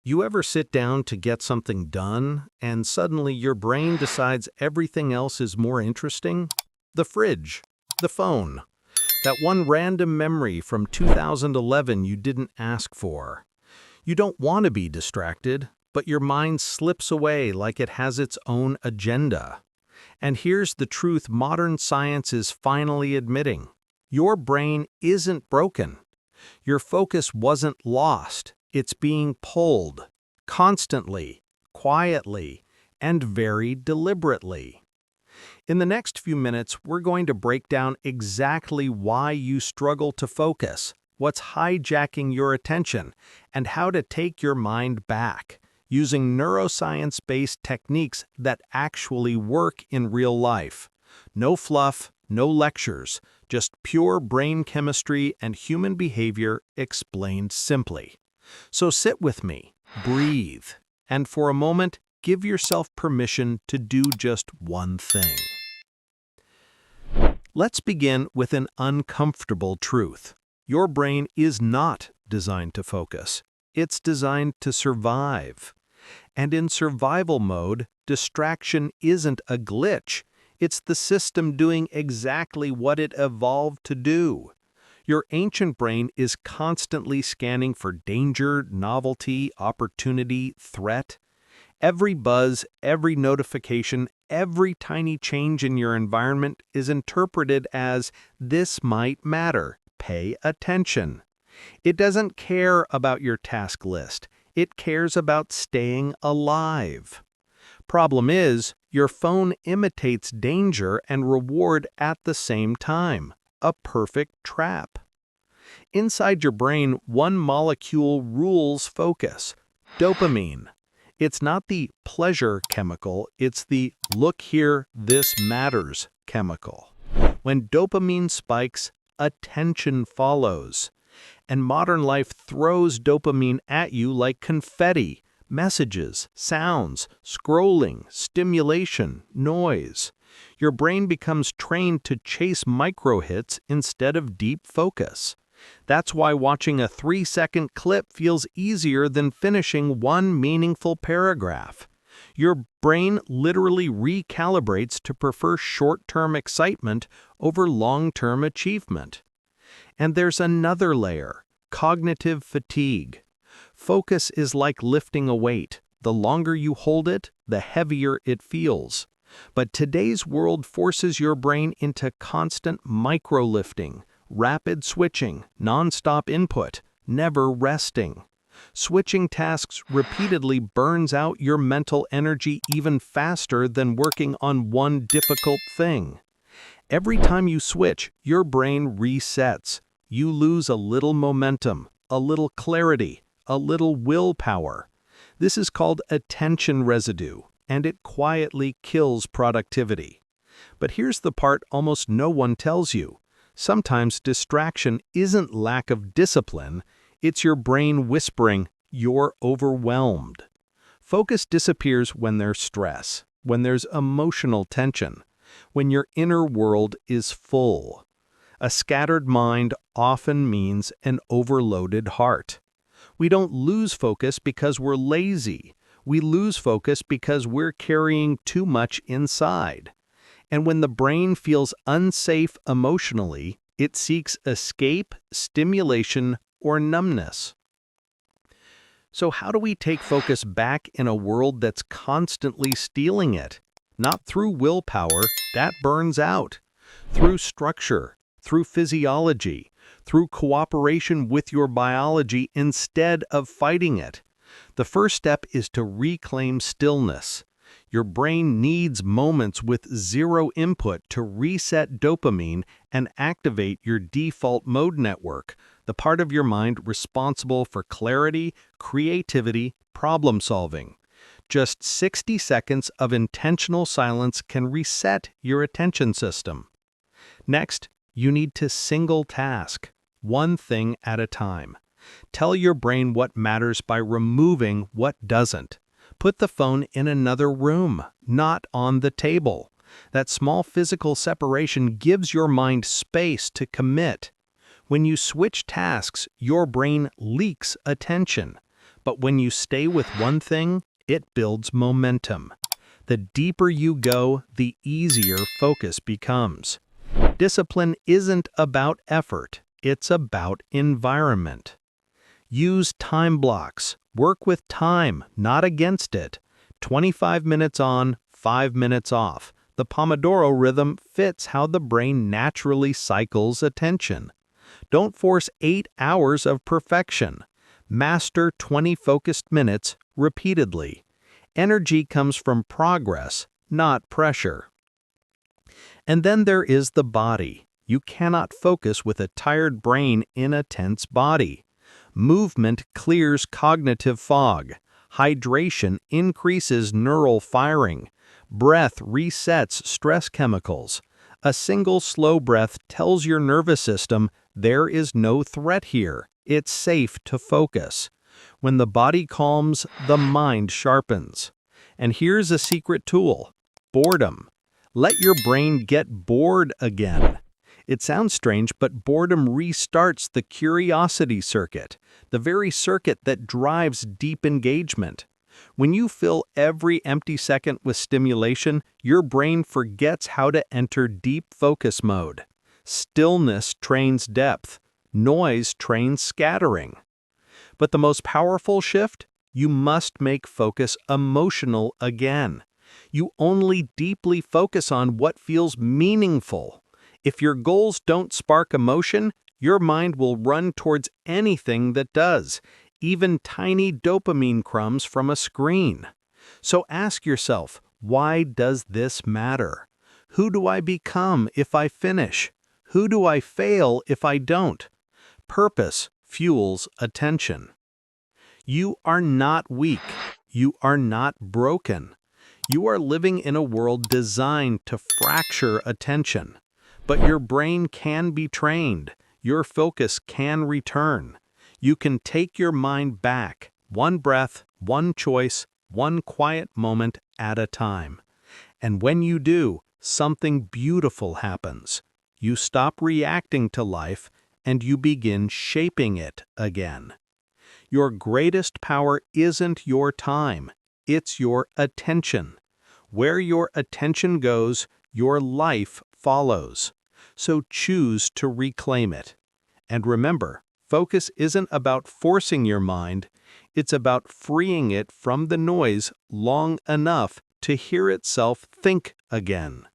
You ever sit down to get something done, and suddenly your brain decides everything else is more interesting? The fridge, the phone, that one random memory from 2011 you didn't ask for. You don't want to be distracted, but your mind slips away like it has its own agenda. And here's the truth modern science is finally admitting. Your brain isn't broken. Your focus wasn't lost. It's being pulled, constantly, quietly, and very deliberately. In the next few minutes, we're going to break down exactly why you struggle to focus, what's hijacking your attention, and how to take your mind back, using neuroscience-based techniques that actually work in real life. No fluff, no lectures, just pure brain chemistry and human behavior explained simply. So sit with me, breathe, and for a moment, give yourself permission to do just one thing. Let's begin with an uncomfortable truth. Your brain is not designed to focus. It's designed to survive. And in survival mode, distraction isn't a glitch. It's the system doing exactly what it evolved to do. Your ancient brain is constantly scanning for danger, novelty, opportunity, threat. Every buzz, every notification, every tiny change in your environment is interpreted as, "This might matter. Pay attention." It doesn't care about your task list. It cares about staying alive. Problem is, your phone imitates danger and reward at the same time. A perfect trap. Inside your brain, one molecule rules focus: dopamine. It's not the pleasure chemical, it's the "look here, this matters" chemical. When dopamine spikes, attention follows. And modern life throws dopamine at you like confetti: messages, sounds, scrolling, stimulation, noise. Your brain becomes trained to chase micro-hits instead of deep focus. That's why watching a 3-second clip feels easier than finishing one meaningful paragraph. Your brain literally recalibrates to prefer short-term excitement over long-term achievement. And there's another layer: cognitive fatigue. Focus is like lifting a weight. The longer you hold it, the heavier it feels. But today's world forces your brain into constant micro-lifting, rapid switching, non-stop input, never resting. Switching tasks repeatedly burns out your mental energy even faster than working on one difficult thing. Every time you switch, your brain resets. You lose a little momentum, a little clarity, a little willpower. This is called attention residue, and it quietly kills productivity. But here's the part almost no one tells you. Sometimes distraction isn't lack of discipline, it's your brain whispering, "You're overwhelmed." Focus disappears when there's stress, when there's emotional tension, when your inner world is full. A scattered mind often means an overloaded heart. We don't lose focus because we're lazy. We lose focus because we're carrying too much inside. And when the brain feels unsafe emotionally, it seeks escape, stimulation, or numbness. So how do we take focus back in a world that's constantly stealing it? Not through willpower, that burns out. Through structure, through physiology, through cooperation with your biology instead of fighting it. The first step is to reclaim stillness. Your brain needs moments with zero input to reset dopamine and activate your default mode network, the part of your mind responsible for clarity, creativity, problem solving. Just 60 seconds of intentional silence can reset your attention system. Next, you need to single task, one thing at a time. Tell your brain what matters by removing what doesn't. Put the phone in another room, not on the table. That small physical separation gives your mind space to commit. When you switch tasks, your brain leaks attention. But when you stay with one thing, it builds momentum. The deeper you go, the easier focus becomes. Discipline isn't about effort, it's about environment. Use time blocks. Work with time, not against it. 25 minutes on, 5 minutes off. The Pomodoro rhythm fits how the brain naturally cycles attention. Don't force 8 hours of perfection. Master 20 focused minutes repeatedly. Energy comes from progress, not pressure. And then there is the body. You cannot focus with a tired brain in a tense body. Movement clears cognitive fog. Hydration increases neural firing. Breath resets stress chemicals. A single slow breath tells your nervous system there is no threat here. It's safe to focus. When the body calms, the mind sharpens. And here's a secret tool: boredom. Let your brain get bored again. It sounds strange, but boredom restarts the curiosity circuit, the very circuit that drives deep engagement. When you fill every empty second with stimulation, your brain forgets how to enter deep focus mode. Stillness trains depth. Noise trains scattering. But the most powerful shift? You must make focus emotional again. You only deeply focus on what feels meaningful. If your goals don't spark emotion, your mind will run towards anything that does, even tiny dopamine crumbs from a screen. So ask yourself, why does this matter? Who do I become if I finish? Who do I fail if I don't? Purpose fuels attention. You are not weak. You are not broken. You are living in a world designed to fracture attention. But your brain can be trained. Your focus can return. You can take your mind back, one breath, one choice, one quiet moment at a time. And when you do, something beautiful happens. You stop reacting to life and you begin shaping it again. Your greatest power isn't your time, it's your attention. Where your attention goes, your life follows. So choose to reclaim it. And remember, focus isn't about forcing your mind, it's about freeing it from the noise long enough to hear itself think again.